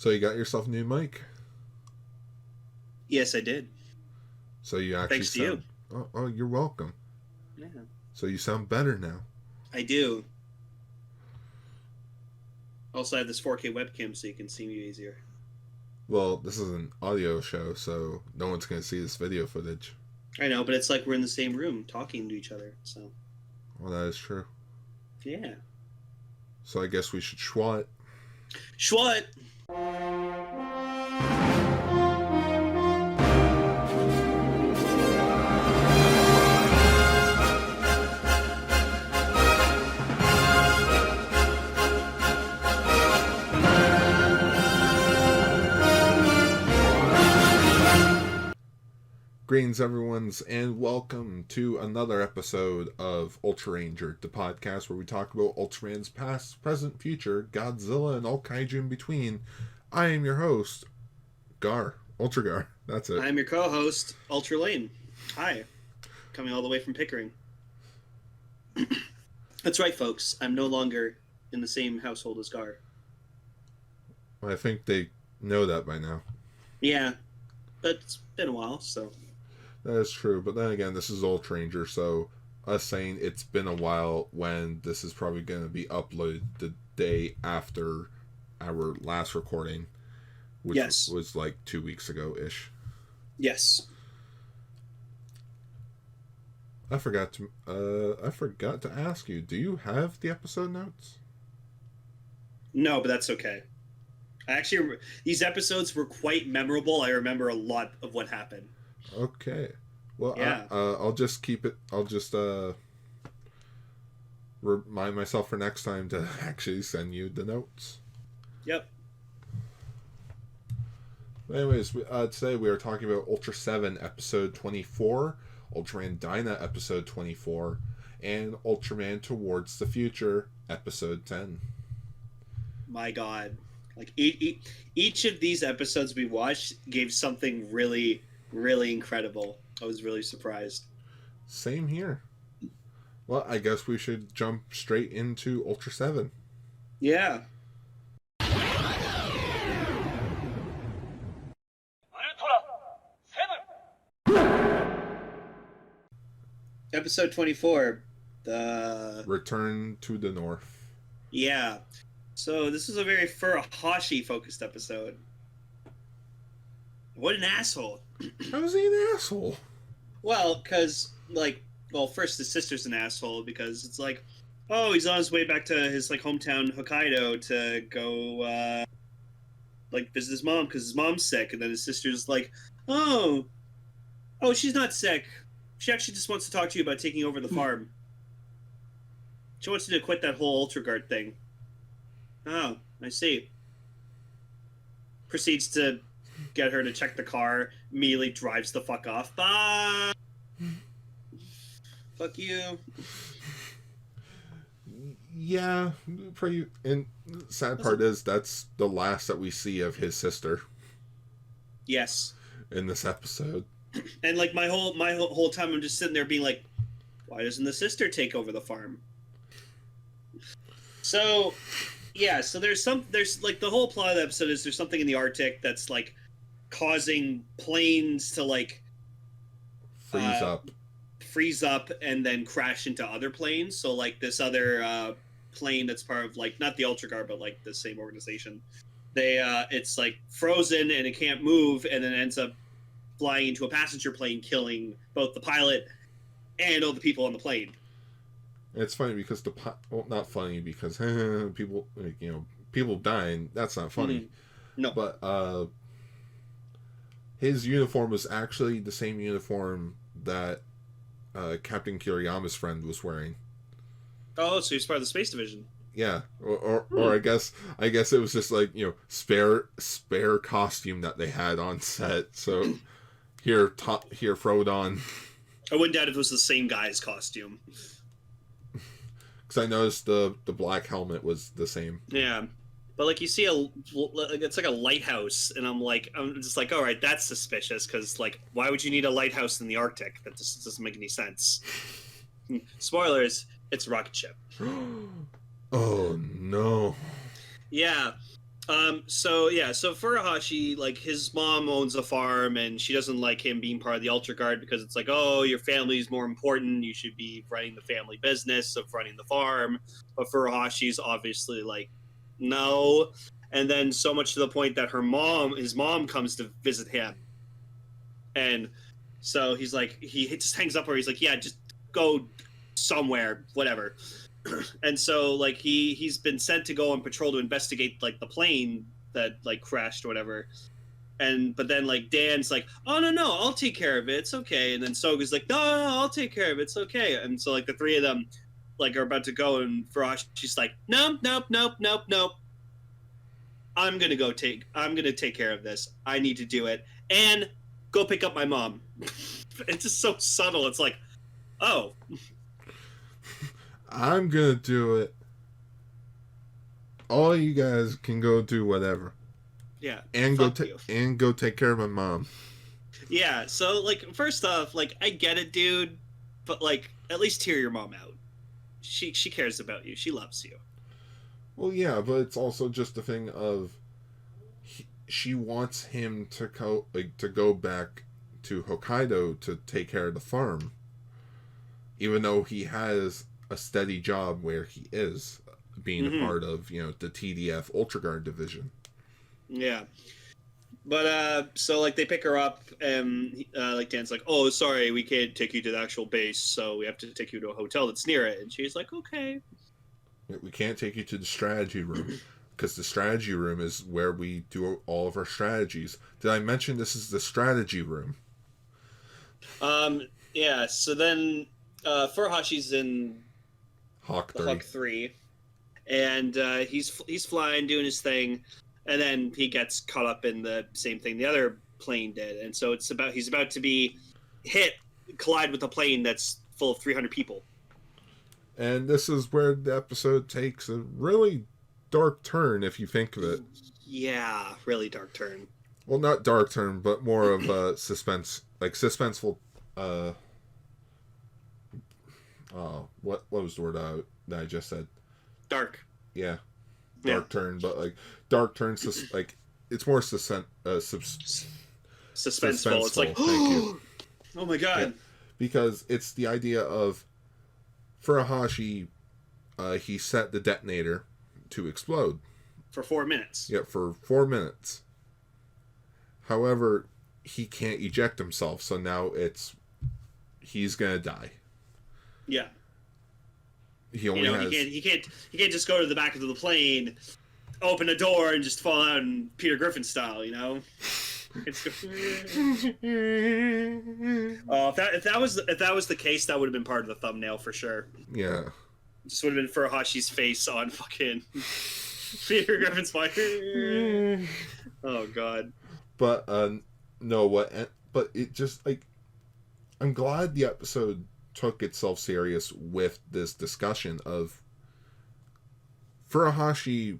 So you got yourself a new mic. Yes, I did. So you actually Thanks to you. Oh, you're welcome. Yeah, So you sound better now. I do. Also, I have this 4K webcam so you can see me easier. Well, this is an audio show, so no one's going to see this video footage. I know, but it's like we're in the same room talking to each other, so. Well, that is true. Yeah. So I guess we should schwat. Schwat! Greetings, everyone's, and welcome to another episode of Ultraranger, the podcast where we talk about Ultraman's past, present, future, Godzilla, and all kaiju in between. I am your host, Ultra-Gar. That's it. I'm your co-host, Ultra-Lane. Hi. Coming all the way from Pickering. That's right, folks. I'm no longer in the same household as Gar. Well, I think they know that by now. Yeah, but it's been a while, so... That is true, but then again, this is Ultraranger, so us saying it's been a while when this is probably going to be uploaded the day after our last recording, which was like 2 weeks ago-ish. Yes. I forgot to ask you, do you have the episode notes? No, but that's okay. These episodes were quite memorable. I remember a lot of what happened. Okay. Well, yeah. I'll just keep it. I'll just remind myself for next time to actually send you the notes. Yep. Anyways, today we are talking about Ultraseven episode 24, Ultraman Dyna episode 24, and Ultraman Towards the Future episode 10. My God. Like, each of these episodes we watched gave something really, really incredible. I was really surprised. Same here. Well, I guess we should jump straight into Ultraseven. Yeah. Episode 24. The Return to the North. Yeah. So this is a very Furuhashi focused episode. What an asshole. How is he an asshole? Well, because, first his sister's an asshole because it's like, oh, he's on his way back to his, hometown Hokkaido to go, visit his mom because his mom's sick. And then his sister's like, oh, she's not sick. She actually just wants to talk to you about taking over the farm. She wants you to quit that whole Ultra-Guard thing. Oh, I see. Proceeds to get her to check the car, immediately drives the fuck off. Bye! Fuck you. Yeah, pretty. And sad part is that's the last that we see of his sister. Yes. In this episode. And my whole time I'm just sitting there being like, why doesn't the sister take over the farm? So, yeah, so there's the whole plot of the episode is there's something in the Arctic that's causing planes to freeze up and then crash into other planes. So this other plane that's part of not the Ultra-Guard but the same organization, it's frozen and it can't move and then ends up flying into a passenger plane, killing both the pilot and all the people on the plane. It's funny because not funny because people people dying. That's not funny. No, but his uniform was actually the same uniform that Captain Kiriyama's friend was wearing. Oh, so he's part of the Space Division. Yeah, or I guess it was just spare costume that they had on set. So here throw it on. I wouldn't doubt if it was the same guy's costume. Because I noticed the black helmet was the same. Yeah, but you see it's like a lighthouse, and I'm just all right, that's suspicious because why would you need a lighthouse in the Arctic? That just doesn't make any sense. Spoilers: it's a rocket ship. Oh no. Yeah. So Furuhashi, like his mom owns a farm, and she doesn't like him being part of the Ultra-Guard because it's like, oh, your family's more important. You should be running the family business of running the farm. But Furuhashi's obviously like, no. And then so much to the point that his mom comes to visit him, and so he's like, he just hangs up where he's like, yeah, just go somewhere, whatever. And so like he's been sent to go on patrol to investigate like the plane that like crashed or whatever. And but then like Dan's like, oh no, I'll take care of it, it's okay. And then Soga's like, no, I'll take care of it, it's okay. And so like the three of them like are about to go, and Furahashi's like, nope. I'm gonna take care of this. I need to do it. And go pick up my mom. It's just so subtle. It's like, oh, I'm gonna do it. All you guys can go do whatever. yeah. And go take care of my mom. Yeah, so like first off, like I get it, dude, but like at least hear your mom out. She cares about you. She loves you. Well, yeah, but it's also just a thing of she wants him to go back to Hokkaido to take care of the farm, even though he has a steady job where he is being a part of the TDF Ultra-Guard division. Yeah. But so like they pick her up, and like Dan's like, oh sorry, we can't take you to the actual base, so we have to take you to a hotel that's near it. And she's like, okay. We can't take you to the strategy room because the strategy room is where we do all of our strategies. Did I mention this is the strategy room? Yeah, so then Furuhashi's in Hawk the Hawk 3, and he's flying, doing his thing, and then he gets caught up in the same thing the other plane did, and so he's about to collide with a plane that's full of 300 people. And this is where the episode takes a really dark turn, if you think of it. Yeah, really dark turn. Well, not dark turn, but more of a suspenseful. What was the word that I just said? Dark. Yeah, dark turn, but like dark turn, like it's more suspenseful. It's like, thank you. Oh my god! Yeah, because it's the idea of Furuhashi. He set the detonator to explode for 4 minutes. Yeah, for 4 minutes. However, he can't eject himself, so now he's gonna die. Yeah. He only has. He can't just go to the back of the plane, open a door, and just fall out in Peter Griffin style. If that was the case, that would have been part of the thumbnail for sure. Yeah. Just would have been Furuhashi's face on fucking Peter Griffin's fire. Oh god. But no, but it just like, I'm glad the episode took itself serious with this discussion of Furuhashi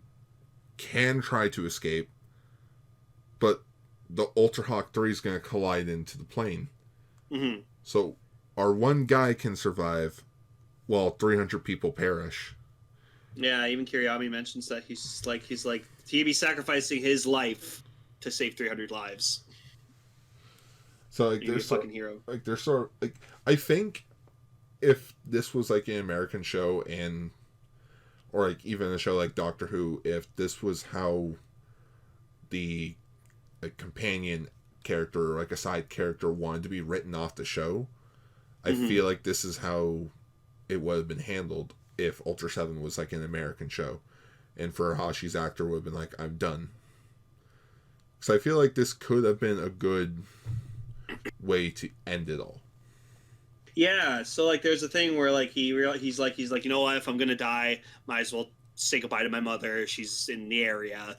can try to escape, but the Ultra Hawk 3 is going to collide into the plane. Mm-hmm. So our one guy can survive while 300 people perish. Yeah, even Kiriyami mentions that he's like he'd be sacrificing his life to save 300 lives. So like they're fucking hero. Like they're sort of like, I think if this was like an American show or like even a show like Doctor Who, if this was how the companion character or like a side character wanted to be written off the show, I feel like this is how it would have been handled if Ultraseven was like an American show, and Furuhashi's actor would have been like, I'm done. So I feel like this could have been a good way to end it all. Yeah, so like there's a thing where like he's like you know what, if I'm gonna die, might as well say goodbye to my mother. She's in the area.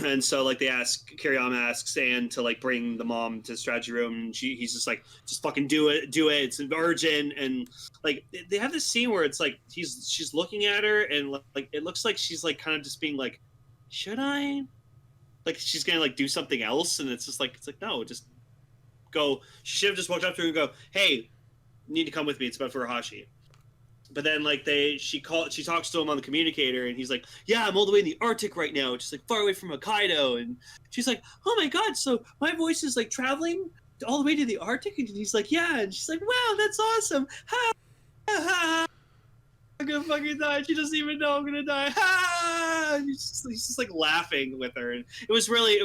And so like Kiriyama asks Anne to like bring the mom to the strategy room, and he's just like, just fucking do it, it's urgent. And like they have this scene where it's like she's looking at her, and like it looks like she's like kind of just being like, should I, like she's gonna like do something else, and it's like no, just go. She should have just walked up to her and go, hey, you need to come with me, it's about Furuhashi. but then like she talks to him on the communicator, and he's like, yeah, I'm all the way in the Arctic right now, which is like far away from Hokkaido. And she's like, oh my god, so my voice is like traveling all the way to the Arctic? And he's like, yeah. And she's like, wow, that's awesome. Ha ha ha. I'm gonna fucking die. She doesn't even know I'm gonna die. Ha! And he's just like laughing with her, and it was really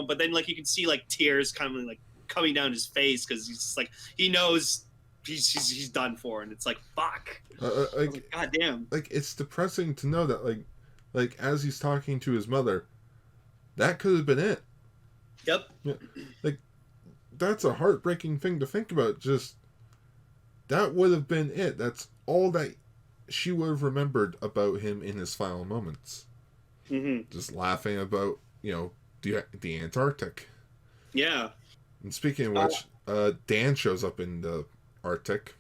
but then like you can see like tears coming down his face, because he's just like, he knows he's done for, and it's like, fuck. Like, god damn. Like, it's depressing to know that like as he's talking to his mother, that could have been it. Yep. Yeah, like, that's a heartbreaking thing to think about. Just that would have been it. That's all that she would have remembered about him in his final moments. Mm-hmm. Just laughing about, the Antarctic. Yeah. And speaking of which, Dan shows up in the Arctic.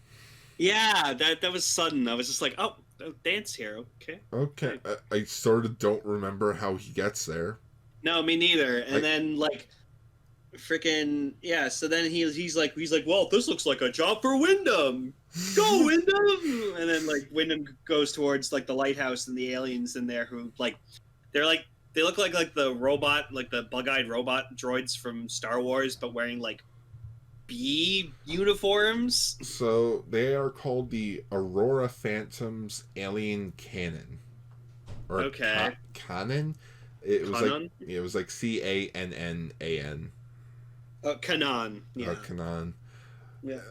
Yeah, that was sudden. I was just like, oh, Dan's here. Okay. I sort of don't remember how he gets there. No, me neither. And then like, freaking yeah. So then he's like, well, this looks like a job for Wyndham. Go Wyndham! And then like Wyndham goes towards like the lighthouse, and the aliens in there who like, they look like the robot, like the bug-eyed robot droids from Star Wars, but wearing like B uniforms. So they are called the Aurora Phantoms Alien Cannon. Or okay. Cannon? It was like Cannan. Kanan. Yeah. Kanan. Yeah.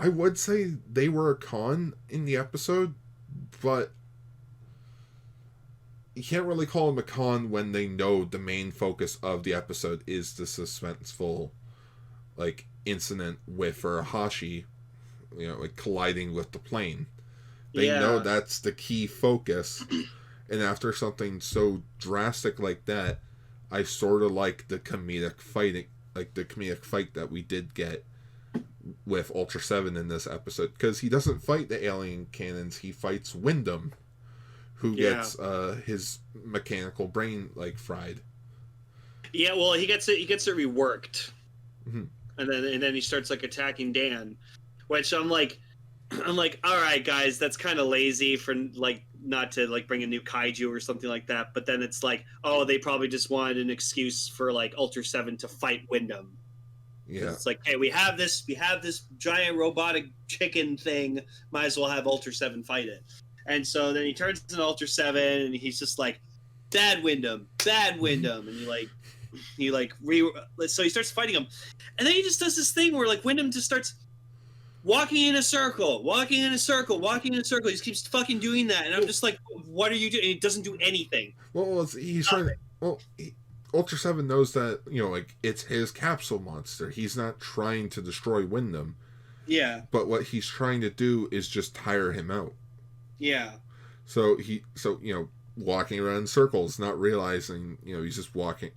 I would say they were a con in the episode, but you can't really call them a con when they know the main focus of the episode is the suspenseful, like, incident with Furuhashi, like colliding with the plane. They know that's the key focus, and after something so drastic like that, I sort of like the comedic fight that we did get with Ultraseven in this episode, because he doesn't fight the alien cannons, he fights Wyndham, who gets his mechanical brain like fried. Yeah, well, he gets it reworked. Mm-hmm. And then he starts like attacking Dan, which I'm like, all right, guys, that's kind of lazy for like not to like bring a new kaiju or something like that. But then it's like, oh, they probably just wanted an excuse for like Ultraseven to fight Wyndham. Yeah, it's like, hey, we have this giant robotic chicken thing. Might as well have Ultraseven fight it. And so then he turns into Ultraseven, and he's just like, bad Wyndham, and so he starts fighting him, and then he just does this thing where like Wyndham just starts walking in a circle. He just keeps fucking doing that, and I'm just like, what are you doing? And he doesn't do anything. Well, he's trying. Ultraseven knows that, like, it's his capsule monster. He's not trying to destroy Wyndham. Yeah. But what he's trying to do is just tire him out. Yeah. So walking around in circles, not realizing, he's just walking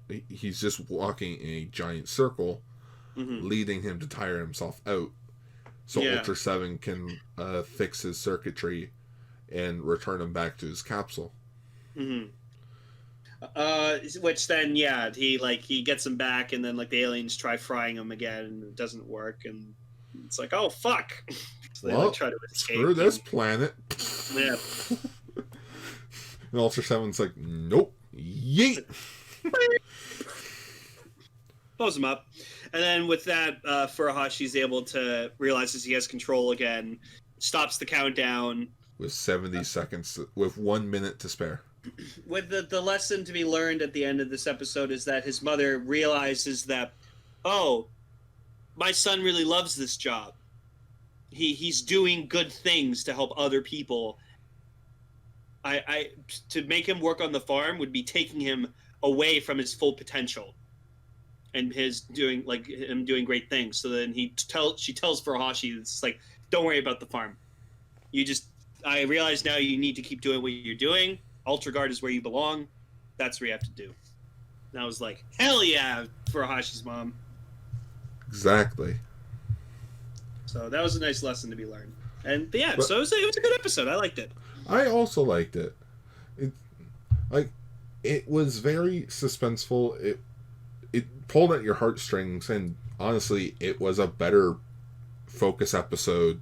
in a giant circle, mm-hmm. leading him to tire himself out. So Ultraseven can fix his circuitry and return him back to his capsule. Mm-hmm. Which then, he gets him back, and then like the aliens try frying him again, and it doesn't work, and it's like, oh fuck! So they try to escape. Screw this planet. Yeah. And Ultraseven's like, nope, yeet. Blows him up, and then with that, Furuhashi's able to realizes he has control again, stops the countdown with 70 seconds, with 1 minute to spare. With the lesson to be learned at the end of this episode is that his mother realizes that, oh, my son really loves this job. He's doing good things to help other people. I to make him work on the farm would be taking him away from his full potential, and him doing great things. So then she tells Furuhashi, it's like, don't worry about the farm. I realize now you need to keep doing what you're doing. Ultra-Guard is where you belong. That's what you have to do. And I was like, hell yeah, Furuhashi's mom. Exactly. So that was a nice lesson to be learned. And so it was a good episode. I liked it. I also liked it. It was very suspenseful. It pulled at your heartstrings, and honestly, it was a better focus episode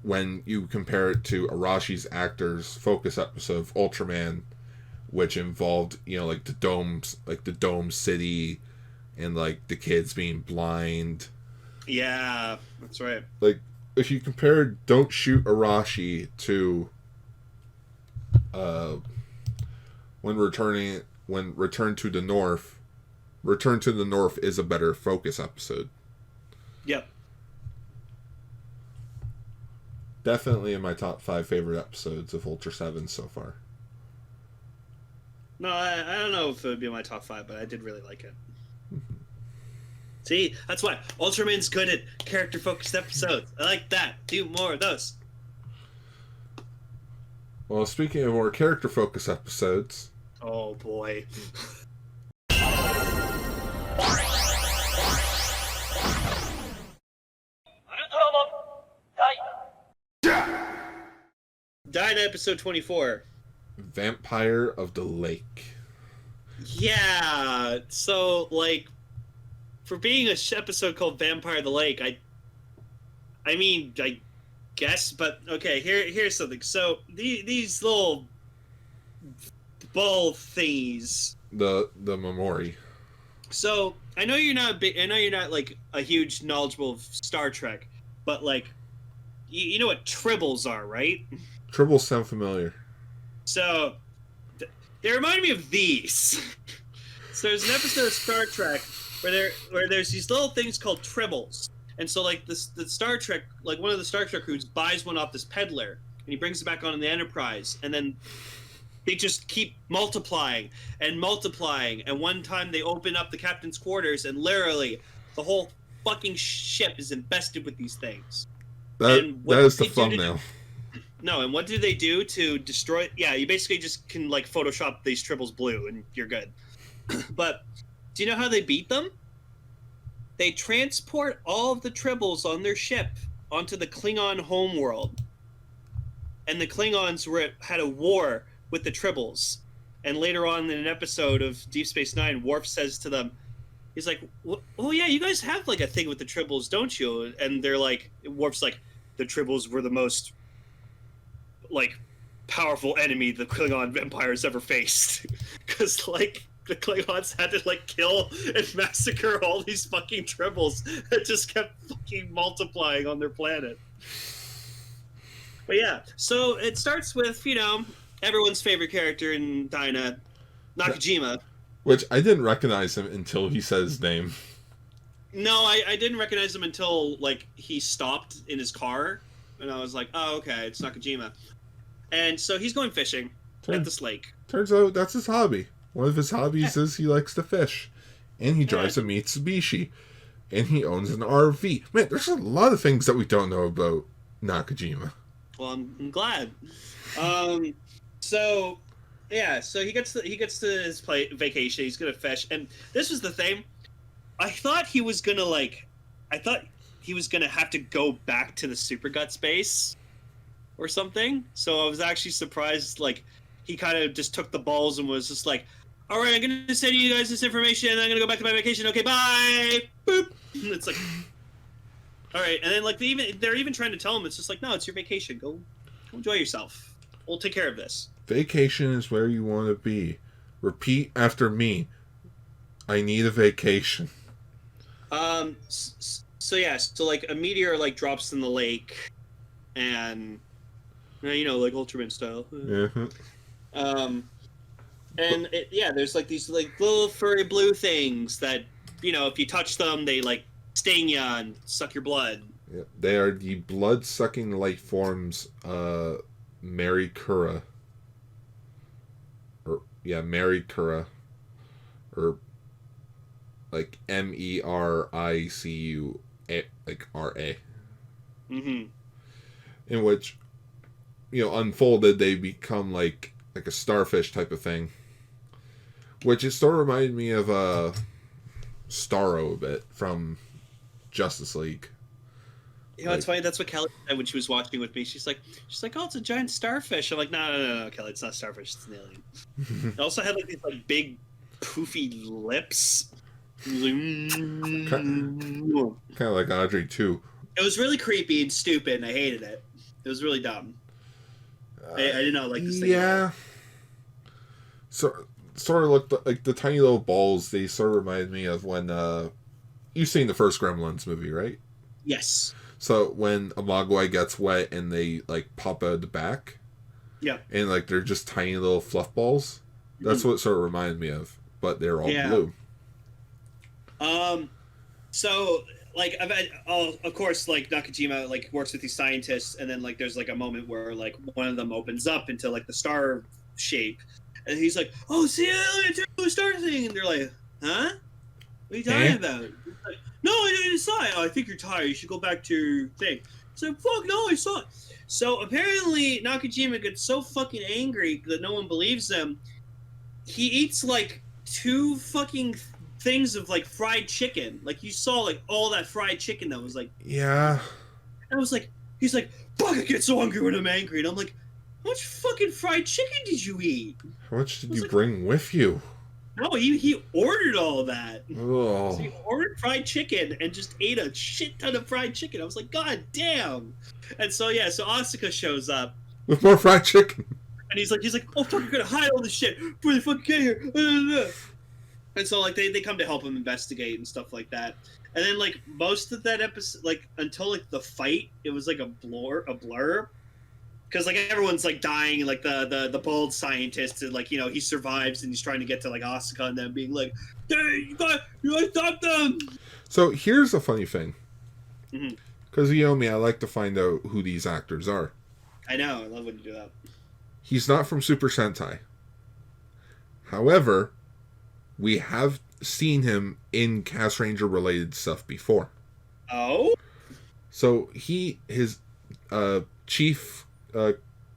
when you compare it to Arashi's Actor's Focus episode of Ultraman, which involved, like the dome city, and like the kids being blind. Yeah, that's right. Like, if you compare Don't Shoot Arashi to when Return to the North, Return to the North is a better Focus episode. Yep. Definitely in my top 5 favorite episodes of Ultraseven so far. No, I don't know if it would be my top 5, but I did really like it. See, that's why Ultraman's good at character-focused episodes. I like that. Do more of those. Well, speaking of more character-focused episodes... Oh, boy. Dyna episode 24. Vampire of the Lake. Yeah, so, like, for being a episode called Vampire of the Lake, I mean, I guess, but okay, here's something. So, these little ball thingies. The Memori. So, I know you're not, like, a huge knowledgeable of Star Trek, but, like, you know what tribbles are, right? Tribbles sound familiar. So, they remind me of these. So there's an episode of Star Trek where there's these little things called tribbles, and so like the Star Trek, like one of the Star Trek crews buys one off this peddler, and he brings it back on the Enterprise, and then they just keep multiplying and multiplying, and one time they open up the captain's quarters, and literally the whole fucking ship is infested with these things. That is the thumbnail. No, and what do they do to destroy? Yeah, you basically just can like Photoshop these tribbles blue, and you're good. But do you know how they beat them? They transport all of the tribbles on their ship onto the Klingon homeworld, and the Klingons had a war with the tribbles. And later on in an episode of Deep Space Nine, Worf says to them, he's like, "Oh yeah, you guys have like a thing with the tribbles, don't you?" And they're like, Worf's like, "The tribbles were the most like powerful enemy the Klingon empires ever faced," because like the Klingons had to like kill and massacre all these fucking tribbles that just kept fucking multiplying on their planet. But yeah, so it starts with, everyone's favorite character in Dyna, Nakajima. Which I didn't recognize him until he said his name. No, I didn't recognize him until like he stopped in his car, and I was like, oh, okay, it's Nakajima. And so he's going fishing at this lake. Turns out that's his hobby. One of his hobbies is he likes to fish. And he drives a Mitsubishi. And he owns an RV. Man, there's a lot of things that we don't know about Nakajima. Well, I'm glad. So he gets to his vacation. He's gonna fish, and this was the thing. I thought he was gonna have to go back to the Super Gut space or something. So I was actually surprised. Like, he kind of just took the balls and was just like, "All right, I'm gonna send you guys this information. And I'm gonna go back to my vacation. Okay, bye." Boop. And it's like, all right. And then like they're even trying to tell him, it's just like, no, it's your vacation. Go enjoy yourself. We'll take care of this. Vacation is where you want to be. Repeat after me. I need a vacation. So like a meteor like drops in the lake, and like Ultraman style. Mm-hmm. And there's like these like little furry blue things that if you touch them, they like sting you and suck your blood. Yeah, they are the blood-sucking life forms. Mary Kura. Mary Kura. Or like MERICU, like RA. Mm-hmm. In which, unfolded, they become like a starfish type of thing. Which it still reminded me of Starro a bit from Justice League. It's funny. That's what Kelly said when she was watching with me. She's like, "Oh, it's a giant starfish." I'm like, "No, Kelly, it's not a starfish. It's an alien." It also had like these like big, poofy lips. It was like, kind of like Audrey too. It was really creepy and stupid, and I hated it. It was really dumb. I did not like this thing. Yeah. So, sort of looked like the tiny little balls. They sort of reminded me of when you've seen the first Gremlins movie, right? Yes. So when a Mogwai gets wet and they like pop out of the back, yeah, and like they're just tiny little fluff balls. That's what it sort of reminded me of, but they're all blue. So like of course, like Nakajima like works with these scientists, and then like there's like a moment where like one of them opens up into like the star shape, and he's like, "Oh, see, let me do a star thing," and they're like, "Huh? What are you talking about?" He's like, "No, I didn't saw it. Oh, I think you're tired. You should go back to your thing." It's like, "Fuck no, I saw it." So apparently Nakajima gets so fucking angry that no one believes him. He eats like 2 fucking things of like fried chicken. Like you saw like all that fried chicken that was like, yeah. And I was like, he's like, "Fuck, I get so hungry when I'm angry." And I'm like, "How much fucking fried chicken did you eat? How much did you bring with you?" No, he ordered all of that. Oh. So he ordered fried chicken and just ate a shit ton of fried chicken. I was like, God damn. And so yeah, so Asuka shows up with more fried chicken. And he's like, "Oh fuck, you're gonna hide all this shit before they fucking get here." And so like they come to help him investigate and stuff like that. And then like most of that episode, like until like the fight, it was like a blur. Because like everyone's like dying, like the bald scientist, and like he survives and he's trying to get to like Asuka and them being like, "Hey, you gotta stop them." So here's a funny thing. Because you know me, I like to find out who these actors are. I know, I love when you do that. He's not from Super Sentai. However, we have seen him in Castranger related stuff before. Oh? So his chief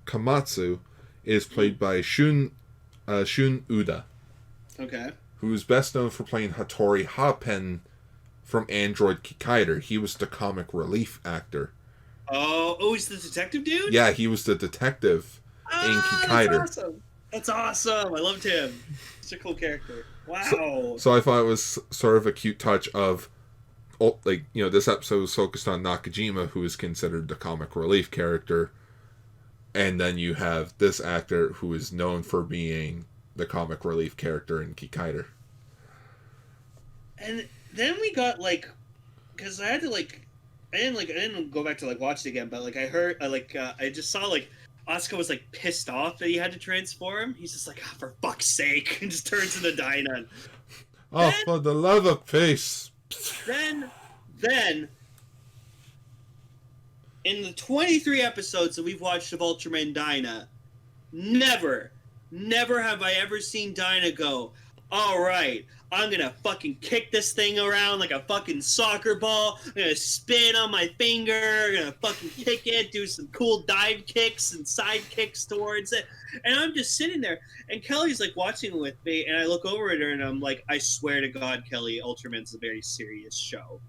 Kamatsu is played by Shun Uda. Okay. Who is best known for playing Hattori Hapen from Android Kikaider. He was the comic relief actor. Oh, he's the detective dude? Yeah, he was the detective in Kikaider. That's awesome. That's awesome. I loved him. He's a cool character. Wow. So I thought it was sort of a cute touch of, like, this episode was focused on Nakajima, who is considered the comic relief character. And then you have this actor who is known for being the comic relief character in Kikaider. And then we got, like, because I had to, like, I didn't go back to like watch it again, but like I heard I just saw like Asuka was like pissed off that he had to transform. He's just like, "Oh, for fuck's sake," and just turns into Dyna. Oh, for the love of peace. Then in the 23 episodes that we've watched of Ultraman Dyna, never have I ever seen Dyna go, "All right, I'm gonna fucking kick this thing around like a fucking soccer ball. I'm gonna spin on my finger. I'm gonna fucking kick it, do some cool dive kicks and side kicks towards it." And I'm just sitting there, and Kelly's like watching with me, and I look over at her, and I'm like, "I swear to God, Kelly, Ultraman's a very serious show."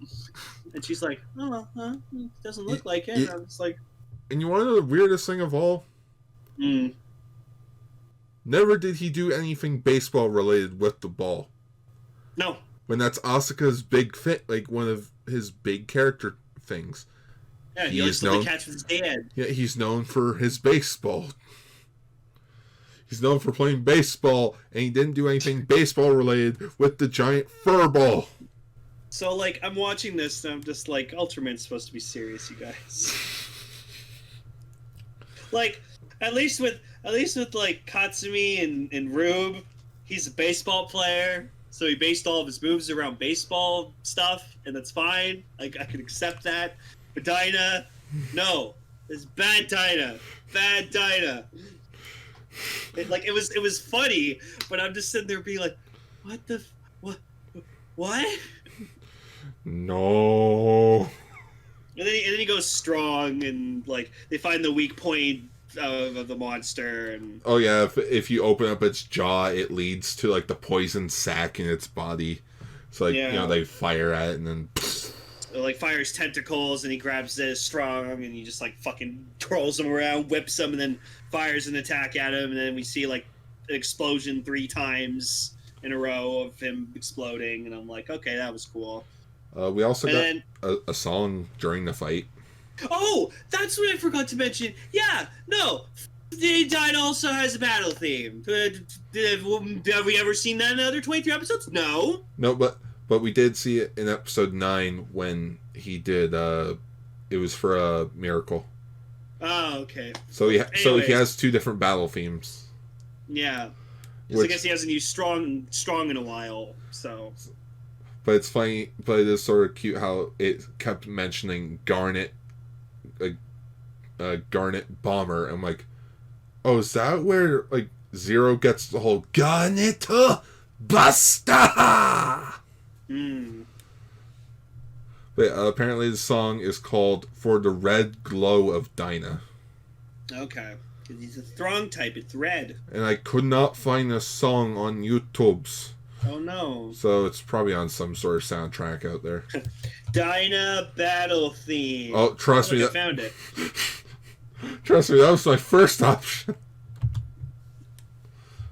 And she's like, "Oh, it doesn't look like it." And I was like, and you want to know the weirdest thing of all? Never did he do anything baseball related with the ball. No. When that's Asuka's big fit, like one of his big character things. Yeah, he likes to catch with his dad. Yeah, he's known for his baseball. He's known for playing baseball, and he didn't do anything baseball related with the giant fur ball. So, like, I'm watching this, and I'm just like, Ultraman's supposed to be serious, you guys. Like, at least with like Katsumi and Rube, he's a baseball player, so he based all of his moves around baseball stuff, and that's fine. Like, I can accept that. But Dyna, no, it's bad Dyna. It was funny, but I'm just sitting there being like, what? No. And then he goes strong, and like they find the weak point of the monster, and oh yeah, if you open up its jaw, it leads to like the poison sac in its body. So like they fire at it, and then it, like fires tentacles, and he grabs it strong, and he just like fucking twirls him around, whips him, and then fires an attack at him, and then we see like an explosion 3 times in a row of him exploding, and I'm like, okay, that was cool. We also got a song during the fight. Oh, that's what I forgot to mention. Yeah, no. The Dyna also has a battle theme. Have we ever seen that in other 23 episodes? No. No, but we did see it in episode 9 when he did. It was for a miracle. Oh, okay. So he has 2 different battle themes. Yeah. I guess he hasn't used strong in a while. So. But it's funny. But it is sort of cute how it kept mentioning Garnet, a Garnet bomber. I'm like, oh, is that where like Zero gets the whole Garnet Buster? Hmm. But apparently the song is called For the Red Glow of Dyna. Okay. Because he's a strong type. It's red. And I could not find a song on YouTube's. Oh, no. So it's probably on some sort of soundtrack out there. Dyna battle theme. Oh, trust me. I found it. Trust me, that was my first option.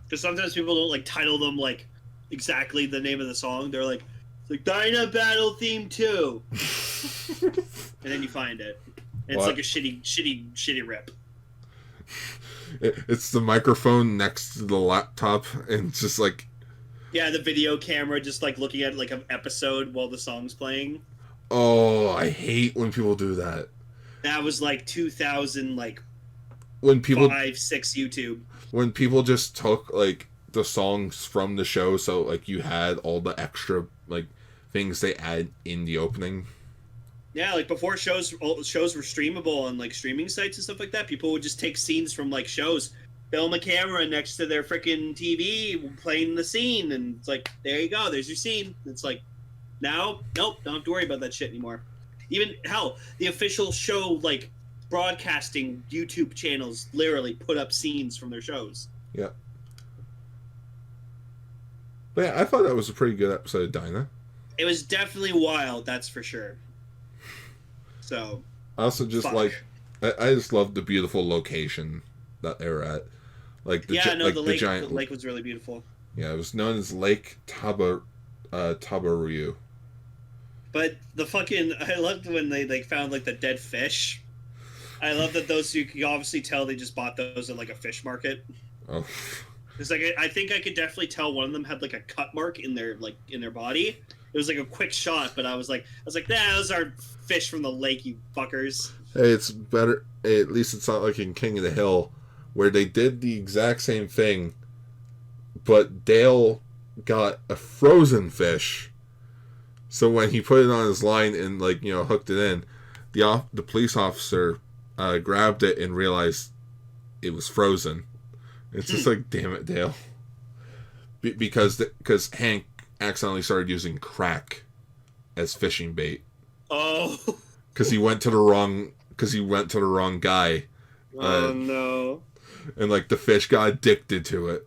Because sometimes people don't like title them like exactly the name of the song. They're like, it's like Dyna battle theme 2. And then you find it. And it's like a shitty rip. It's the microphone next to the laptop, and it's just like... Yeah, the video camera just like looking at like an episode while the song's playing. Oh, I hate when people do that. That was like 2000, like when people 5-6 YouTube. When people just took like the songs from the show, so like you had all the extra like things they add in the opening. Yeah, like before shows were streamable on like streaming sites and stuff like that, people would just take scenes from like shows, film a camera next to their freaking TV playing the scene, and it's like, there you go, there's your scene. It's like, now, nope, don't have to worry about that shit anymore. Even, hell, the official show, like, broadcasting YouTube channels literally put up scenes from their shows. Yeah. But yeah, I thought that was a pretty good episode of Dyna. It was definitely wild, that's for sure. So, I also just I just love the beautiful location that they were at. Like the the lake was really beautiful. Yeah, it was known as Lake Tabaryu. But the fucking, I loved when they found like the dead fish. I love that those, you can obviously tell they just bought those at like a fish market. Oh. It's like, I think I could definitely tell one of them had like a cut mark in their body. It was like a quick shot, but I was like, nah, those are fish from the lake, you fuckers. Hey, it's better. Hey, at least it's not like in King of the Hill, where they did the exact same thing, but Dale got a frozen fish. So when he put it on his line and hooked it in, the police officer grabbed it and realized it was frozen. It's just like, damn it, Dale, because Hank accidentally started using crack as fishing bait. Oh, because he went to the wrong guy. Oh no! And like the fish got addicted to it.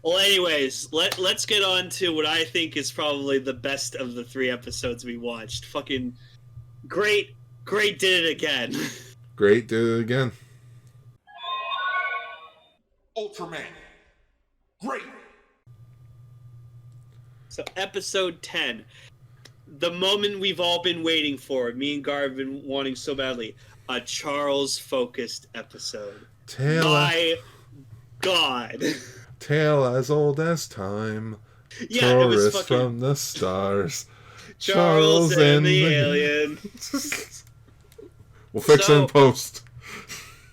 Well, anyways, let's get on to what I think is probably the best of the 3 episodes we watched. Fucking great did it again. Great did it again. Ultraman. Great. So episode 10. The moment we've all been waiting for. Me and Gar have been wanting so badly. A Charles-focused episode. My God. Tale as old as time. Yeah, Taurus it was fucking... from the stars. Charles and the alien. We'll fix it in post.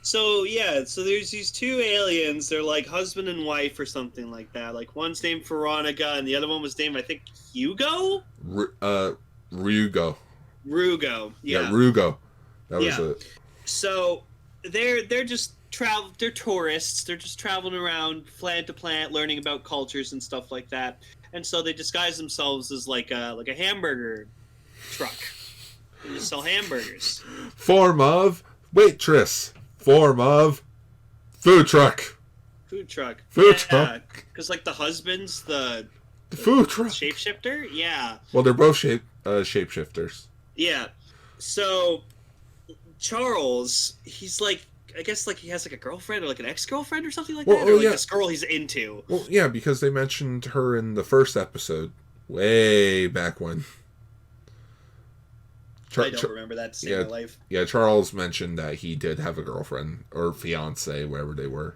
So there's these 2 aliens. They're like husband and wife or something like that. Like one's named Veronica and the other one was named, I think, Hugo? Rugo. Rugo. Yeah, Rugo. That was it. So they're just they're tourists. They're just traveling around plant to plant, learning about cultures and stuff like that. And so they disguise themselves as like a hamburger truck. They just sell hamburgers. Form of waitress. Form of food truck. Food truck. Food truck. Because like the husband's the food truck. Shapeshifter? Yeah. Well, they're both shapeshifters. Yeah. So Charles, he's like, I guess like he has like a girlfriend or like an ex-girlfriend or something like that, or like this girl he's into. Well, yeah, because they mentioned her in the first episode, way back when. I don't remember that scene in life. Yeah, Charles mentioned that he did have a girlfriend or fiance, wherever they were.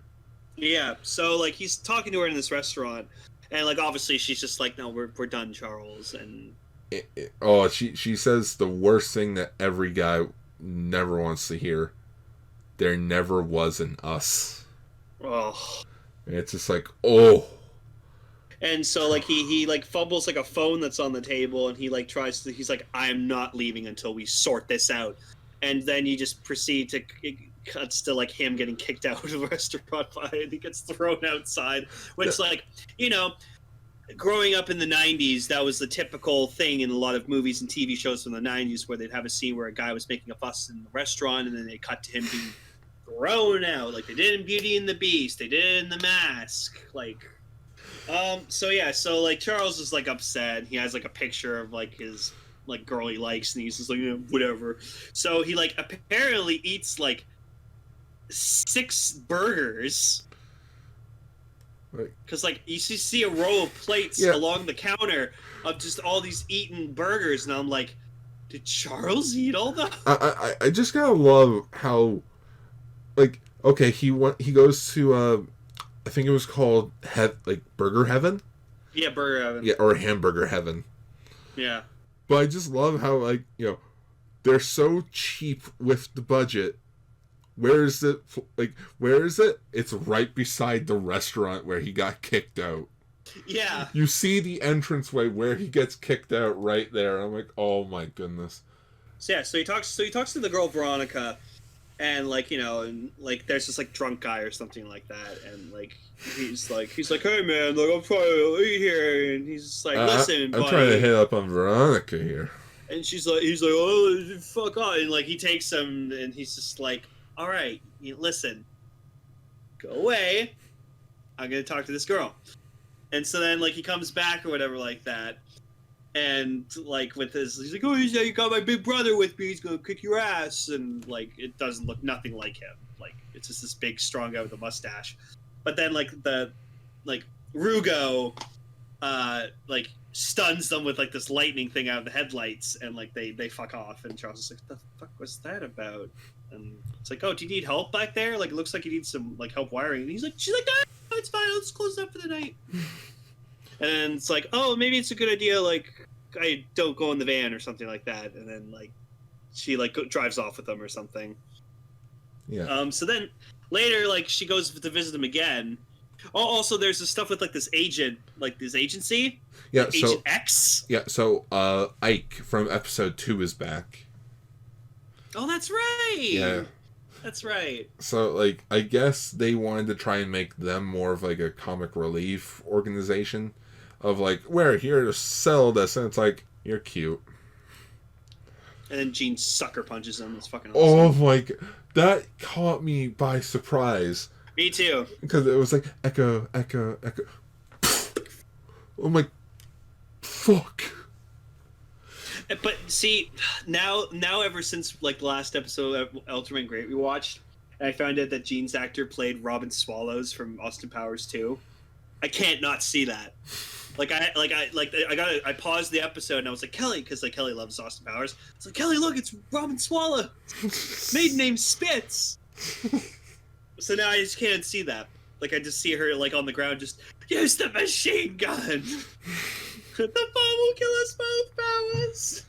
Yeah, so like he's talking to her in this restaurant, and like obviously she's just like, no, we're done, Charles. And she says the worst thing that every guy never wants to hear. There never was an us. Oh. And it's just like, oh. And so like he like fumbles like a phone that's on the table, and he like he's like, I'm not leaving until we sort this out. And then you just proceed to, it cuts to like him getting kicked out of the restaurant, and he gets thrown outside, which like, you know, growing up in the 90s, that was the typical thing in a lot of movies and TV shows from the 90s, where they'd have a scene where a guy was making a fuss in the restaurant, and then they cut to him being thrown out, like they did in Beauty and the Beast, they did it in The Mask, like. So like Charles is like upset. He has like a picture of like his like girl he likes, and he's just like, whatever. So he like apparently eats like 6 burgers. Because like you see a row of plates along the counter of just all these eaten burgers, and I'm like, did Charles eat all that? I just gotta love how, like, okay, he goes to I think it was called Burger Heaven. Yeah, Burger Heaven. Yeah, or Hamburger Heaven. Yeah. But I just love how, like, you know, they're so cheap with the budget. Where is it? Like, where is it? It's right beside the restaurant where he got kicked out. Yeah. You see the entranceway where he gets kicked out right there. I'm like, oh my goodness. So he talks to the girl Veronica. And like, you know, and like there's this like drunk guy or something like that, and like he's like, hey man, like I'm trying to eat here, and he's just like, listen, I'm buddy. trying to hit up on Veronica here. And he's like, oh, fuck off, and like he takes him, and he's just like, all right, listen, go away, I'm gonna talk to this girl. And so then like he comes back or whatever like that. And like with his, he's like, oh, you got my big brother with me. He's gonna kick your ass, and like it doesn't look nothing like him. Like it's just this big, strong guy with a mustache. But then like Rugo, like stuns them with like this lightning thing out of the headlights, and like they fuck off. And Charles is like, the fuck was that about? And it's like, oh, do you need help back there? Like it looks like you need some like help wiring. And she's like, no, it's fine. Let's close up for the night. And it's like, oh, maybe it's a good idea, like, I don't go in the van or something like that. And then, like, she, like, drives off with them or something. Yeah. So then, later, like, she goes to visit him again. Oh, also, there's this stuff with, like, this agent, like, this agency. Yeah, like, Agent X. Yeah, so, Ike from episode 2 is back. Oh, that's right! Yeah. That's right. So, like, I guess they wanted to try and make them more of, like, a comic relief organization. Of like, we're here to sell this, and it's like, you're cute. And then Gene sucker punches him. It's fucking awesome. Oh my god. That caught me by surprise. Me too. Because it was like, echo, echo, echo. Oh my... Fuck. But see, now ever since like the last episode of Ultraman Great we watched, and I found out that Gene's actor played Robin Swallows from Austin Powers 2, I can't not see that. I paused the episode and I was like, Kelly, because like Kelly loves Austin Powers. It's like, Kelly, look, it's Robin Swallow. Maiden name Spitz. So now I just can't see that. Like I just see her like on the ground, just use the machine gun. The bomb will kill us both, Powers.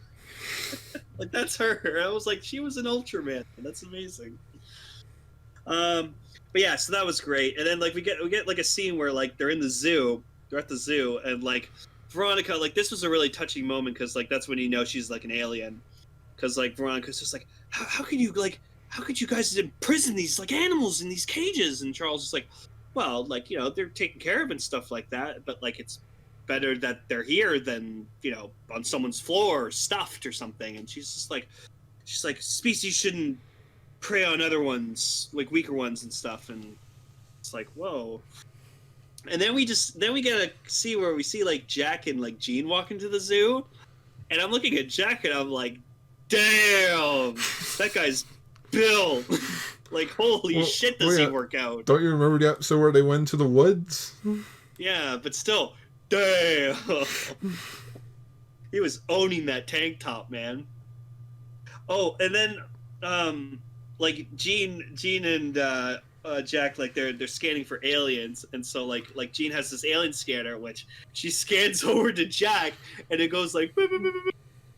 Like that's her. I was like, she was an Ultraman. That's amazing. But yeah, so that was great. And then like we get like a scene where like they're in the zoo. They're at the zoo, and like Veronica, like this was a really touching moment because like that's when you know she's like an alien, because like Veronica's just like, how could you guys imprison these like animals in these cages? And Charles is like, well, like you know they're taken care of and stuff like that, but like it's better that they're here than you know on someone's floor or stuffed or something. And she's like species shouldn't prey on other ones, like weaker ones and stuff. And it's like, whoa. And then we get a see where we see like Jack and like Gene walk into the zoo, and I'm looking at Jack and I'm like, damn, that guy's built. Like holy shit, does he work out? Don't you remember the episode where they went to the woods? Yeah, but still, damn, he was owning that tank top, man. Oh, and then like Gene and Jack, like they're scanning for aliens, and so like Gene has this alien scanner, which she scans over to Jack, and it goes like, boop, boop, boop, boop,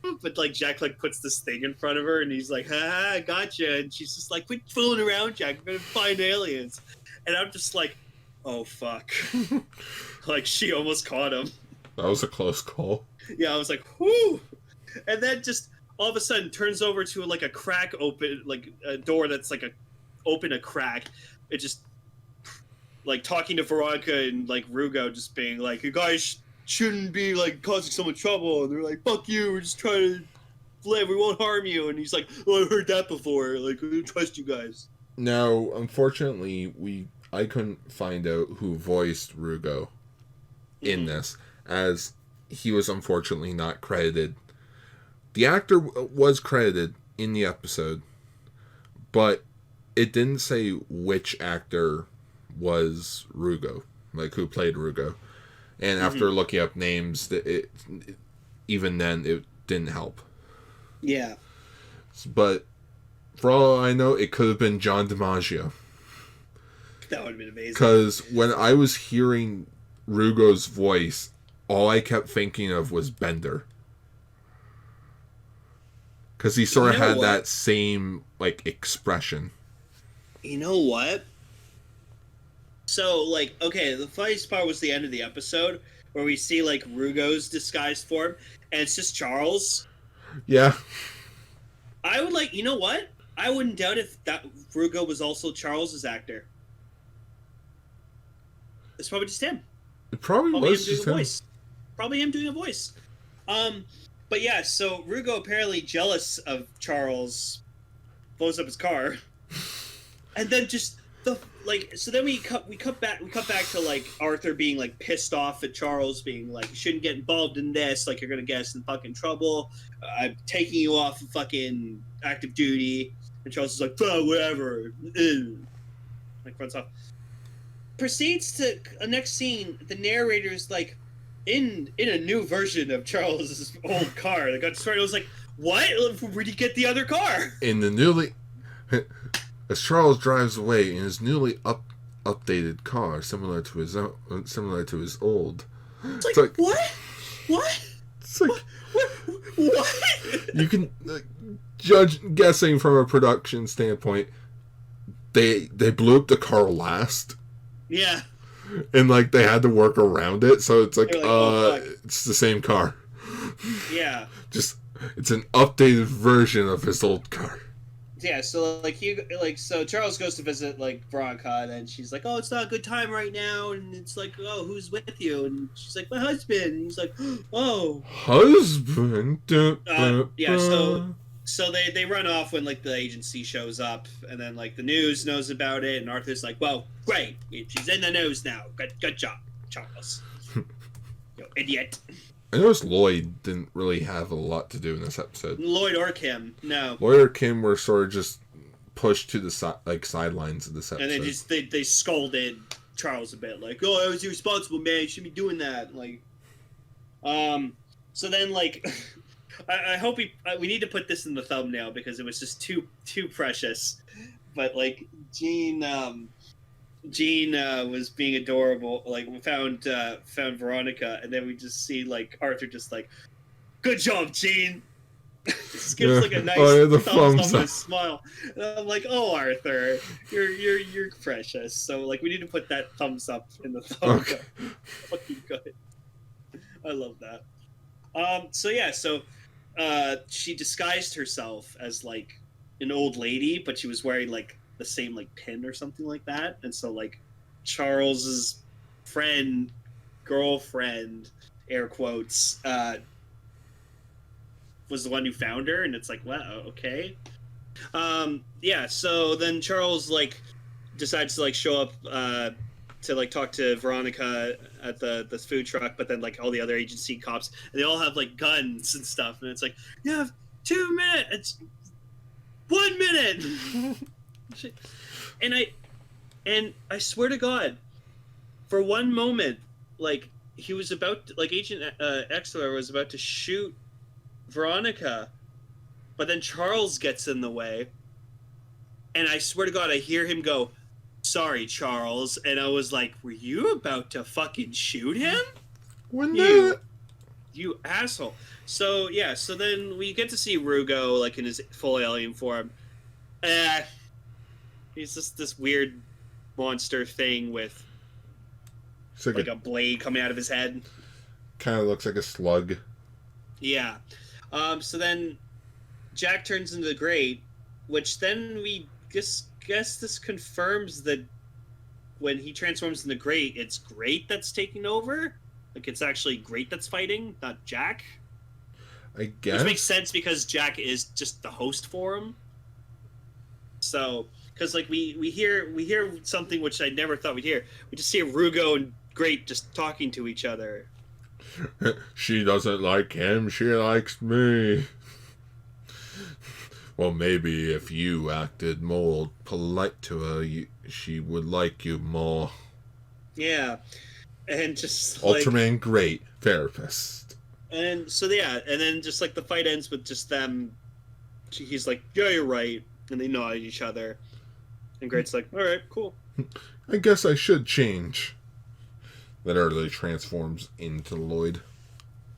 boop, but like Jack like puts this thing in front of her, and he's like, ha, gotcha, and she's just like, quit fooling around, Jack, we're gonna find aliens, and I'm just like, oh fuck, like she almost caught him. That was a close call. Yeah, I was like, whoo, and then just all of a sudden turns over to like a crack open, like a door that's like a crack. It just like talking to Veronica and like Rugo just being like, you guys shouldn't be like causing so much trouble, and they're like, fuck you, we're just trying to live, we won't harm you, and he's like, oh, I've heard that before, like, I don't trust you guys. Now, unfortunately, I couldn't find out who voiced Rugo in this, as he was unfortunately not credited. The actor was credited in the episode, but it didn't say which actor was Rugo, like who played Rugo. And after looking up names, even then it didn't help. Yeah. But for all I know, it could have been John DiMaggio. That would have been amazing. Because when I was hearing Rugo's voice, all I kept thinking of was Bender. Because he sort of had that same, like, expression. You know what? So, like, okay, the funniest part was the end of the episode, where we see, like, Rugo's disguised form, and it's just Charles. Yeah. I would like, you know what? I wouldn't doubt if that Rugo was also Charles's actor. It's probably just him. It probably was just him. Voice. Probably him doing a voice. But yeah, so Rugo apparently jealous of Charles, blows up his car, and then just so then we cut back to like Arthur being like pissed off at Charles, being like, you shouldn't get involved in this, like you're gonna get us in fucking trouble. I'm taking you off of fucking active duty, and Charles is like, oh, whatever, like runs off. Proceeds to a next scene. The narrator's like, in a new version of Charles's old car that got destroyed. I was like, what? Where'd you get the other car? In the newly... As Charles drives away in his newly updated car, similar to his old. It's like what? What? It's like... What? You can guessing from a production standpoint, they blew up the car last. Yeah. And, like, they had to work around it, so it's like, oh, it's the same car. Yeah. Just, it's an updated version of his old car. Yeah, so, so Charles goes to visit, like, Veronica, and she's like, oh, it's not a good time right now, and it's like, oh, who's with you? And she's like, my husband. And he's like, oh. Husband? Yeah, so they run off when, like, the agency shows up, and then, like, the news knows about it, and Arthur's like, well, great, she's in the news now. Good job, Charles. You idiot. I noticed Lloyd didn't really have a lot to do in this episode. Lloyd or Kim, no. Lloyd or Kim were sort of just pushed to the sidelines of this episode. And they scolded Charles a bit, like, oh, I was irresponsible, man, you shouldn't be doing that. Like, so then, like... I hope we need to put this in the thumbnail because it was just too precious. But like Gene was being adorable. Like we found Veronica, and then we just see like Arthur just like, good job, Gene. Just gives like a nice thumbs up and a smile. And I'm like, oh Arthur, you're precious. So like we need to put that thumbs up in the thumbnail. Okay. Fucking good. I love that. So she disguised herself as like an old lady, but she was wearing like the same like pin or something like that, and so like Charles's girlfriend, air quotes, was the one who found her, and it's like, wow, okay. So then Charles like decides to like show up to like talk to Veronica at the food truck, but then like all the other agency cops, and they all have like guns and stuff, and it's like, you have 2 minutes, it's 1 minute. and I swear to God, for one moment, like he was about to, like Agent Exler was about to shoot Veronica, but then Charles gets in the way, and I swear to God, I hear him go, "Sorry, Charles," and I was like, "Were you about to fucking shoot him? When You asshole!" So yeah, so then we get to see Rugo like in his full alien form. He's just this weird monster thing with like a blade coming out of his head. Kind of looks like a slug. Yeah. So then Jack turns into the Great, which then we guess this confirms that when he transforms into Great, it's Great that's taking over. Like, it's actually Great that's fighting, not Jack. I guess. Which makes sense because Jack is just the host for him. So, because like we hear something which I never thought we'd hear. We just see Rugo and Great just talking to each other. She doesn't like him, she likes me. Well, maybe if you acted more polite to her, she would like you more. Yeah. And just Ultraman Great, therapist. And so yeah, and then just like the fight ends with just them. He's like, "Yeah, you're right," and they nod at each other. And Great's like, "All right, cool. I guess I should change." That early transforms into Lloyd.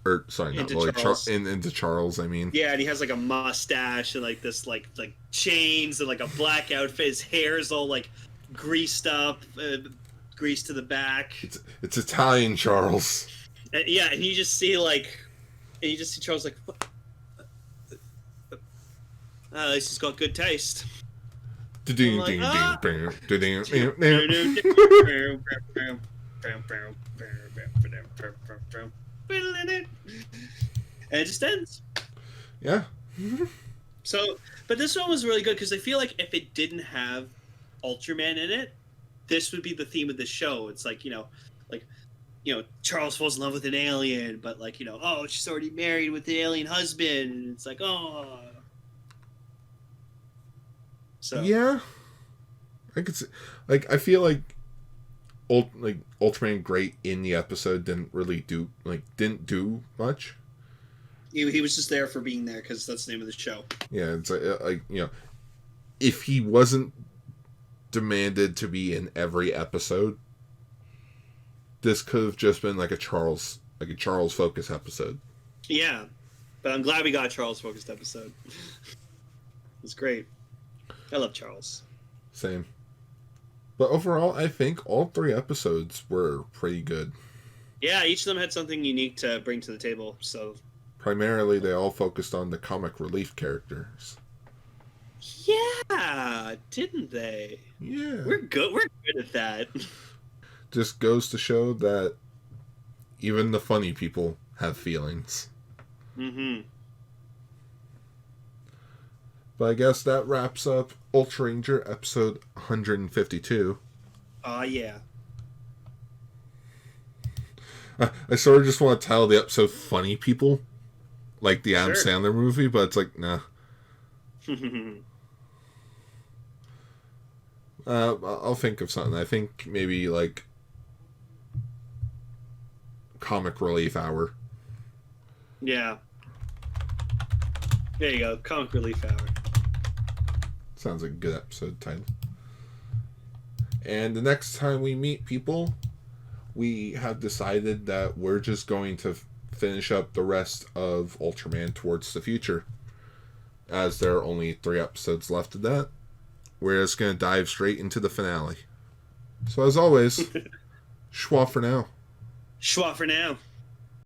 Or sorry, not Lloyd. Charles. Into Charles, I mean. Yeah, and he has like a mustache and like this like chains and like a black outfit. His hair's all like greased up. Grease to the back. It's Italian Charles. And, yeah, and you just see Charles like, at least he's got good taste. And it just ends. Yeah. So, but this one was really good because I feel like if it didn't have Ultraman in it, this would be the theme of the show. It's like, Charles falls in love with an alien, but like, oh, she's already married with the alien husband, and it's like, oh. So yeah, I could see, like, I feel like Ultraman Great in the episode didn't do much. He was just there for being there because that's the name of the show. Yeah, it's like if he wasn't demanded to be in every episode, this could have just been like a Charles focus episode. Yeah, but I'm glad we got a Charles focused episode. It's great. I love Charles. Same. But overall, I think all 3 episodes were pretty good. Yeah, each of them had something unique to bring to the table. So primarily, they all focused on the comic relief characters. Yeah, didn't they? Yeah. We're good at that. Just goes to show that even the funny people have feelings. Mm-hmm. But I guess that wraps up Ultraranger episode 152. Yeah. I sort of just want to title the episode Funny People. Like the Adam Sandler movie, but it's like, nah. I'll think of something. I think maybe like Comic Relief Hour. Yeah. There you go. Comic Relief Hour. Sounds like a good episode title. And the next time we meet people, we have decided that we're just going to finish up the rest of Ultraman Towards the Future. As there are only 3 episodes left of that, we're just going to dive straight into the finale. So as always, schwa for now. Schwa for now.